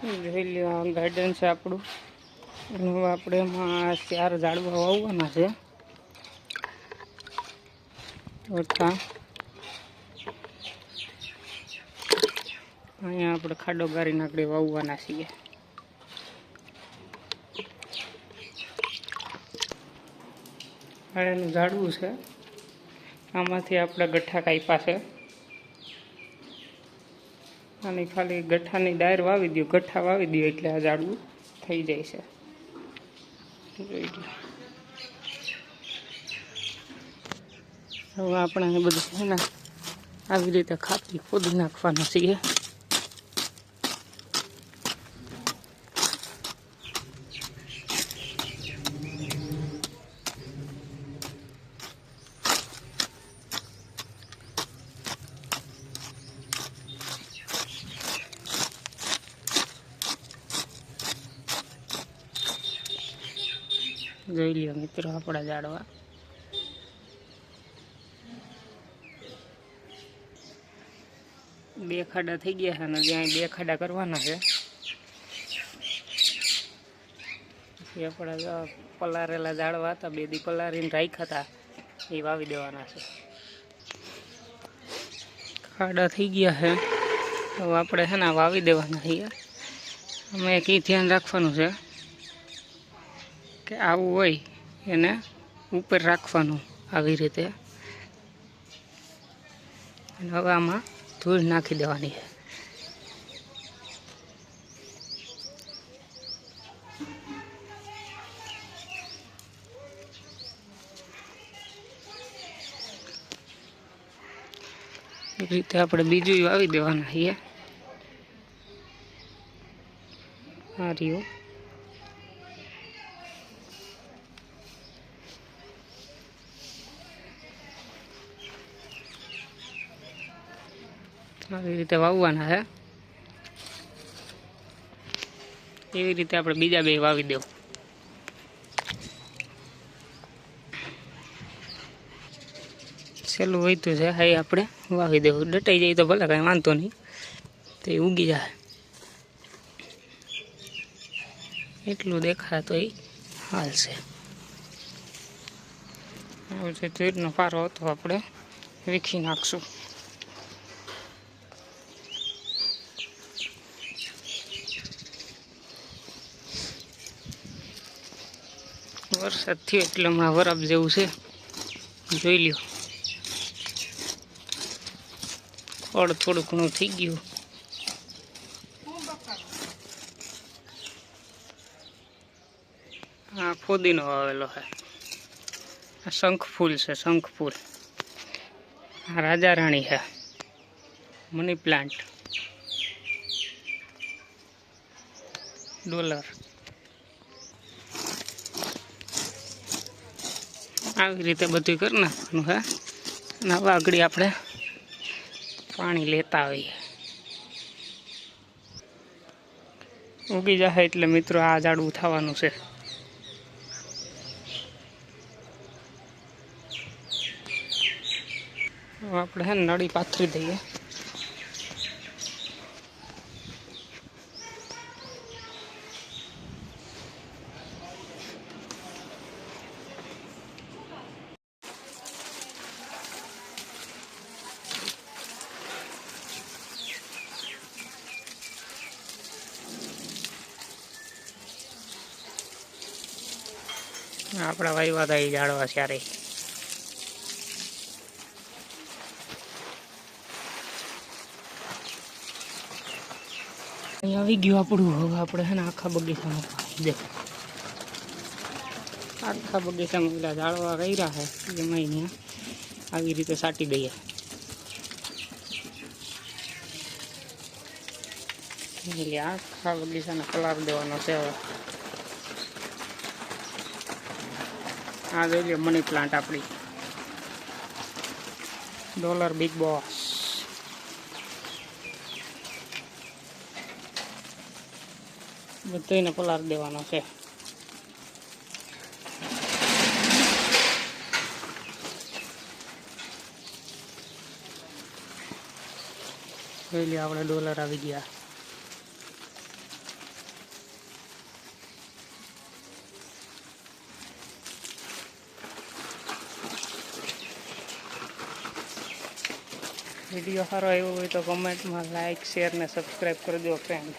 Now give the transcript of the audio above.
જોઈ લ્યો ગાર્ડન છે આપણું. હવે આપણે એમાં 4 ઝાડવા વાવવાના છે. ચોથા અહીંયા આપણે ખાડો ગારીને આપણે વાવવાના છીએ. એનું ઝાડવું છે, આમાંથી આપણે ગઠ્ઠા કાપ્યા છે. અને ખાલી ગઠ્ઠાની ડાયર વાવી દો, ગઠ્ઠા વાવી દો એટલે આ ઝાડવું થઈ જાય છે. જોઈ લો. હવે આપણે બધું છે ને આવી રીતે ખાપી ખોદી નાખવાનું છીએ. જોઈ લ્યો મિત્રો આપણા ઝાડવા. બે ખાડા થઈ ગયા છે અને ત્યાં 2 ખાડા કરવાના છે. પછી આપણા પલારેલા ઝાડવા હતા, 2 દી પલારીને રાખ્યા હતા, એ વાવી દેવાના છે. ખાડા થઈ ગયા છે, હવે આપણે છે ને વાવી દેવાના છીએ. અમે એક ધ્યાન રાખવાનું છે કે આવું હોય એને ઉપર રાખવાનું આવી રીતે. અને હવે આમાં ધૂળ નાખી દેવાની છે. એ રીતે આપણે બીજું વાવી દેવાના છીએ. આ રહ્યું. આવી રીતે વાવવાના છે. એવી રીતે આપણે બીજા 2 વાવી દેવું. છેલ્લું વહીતું છે હા, આપણે વાવી દેવું. ડટાઈ જાય તો ભલે કાંઈ વાંધો નહીં, તો એ ઉગી જાય. એટલું દેખાય તો એ હાલશે. હવે જે તીરનો પારો હતો આપણે વીખી નાખશું. વરસાદ થયો એટલે હમણાં વરાપ જેવું છે, જોઈ લ્યો. ખડ થોડું ઘણું થઈ ગયું. આ ફોદીનો વાવેલો છે. આ શંખ ફૂલ છે, શંખ ફૂલ. આ રાજા રાણી છે, મની પ્લાન્ટ, ડોલર. આવી રીતે બધું કરી નાખવાનું હે. અને હવે આગળ આપણે પાણી લેતા આવીએ. ઉગી જાય એટલે મિત્રો આ ઝાડવું થવાનું છે. આપણે હે નળી પાથરી દઈએ. આપણા વાયવા હતા એ ઝાડવા ચારે. અહીંયા આવી ગયું આપણું. હવે આપણે છે ને આખા બગીચામાં દેખો, આખા બગીચામાં પેલા ઝાડવા કર્યા છે એમાં અહીંયા આવી રીતે સાટી દઈએ. એટલે આખા બગીચાને કલર દેવાનો છે. હવે આ જોઈ લો મની પ્લાન્ટ આપણી, ડોલર બિગ બોસ. બધાને પલાર દેવાનો છે. જોઈ લો આપણે ડોલર આવી ગયા. વિડીયો સારો આવ્યો હોય તો કમેન્ટમાં લાઇક શેર ને સબસ્ક્રાઈબ કરી દો ફ્રેન્ડ.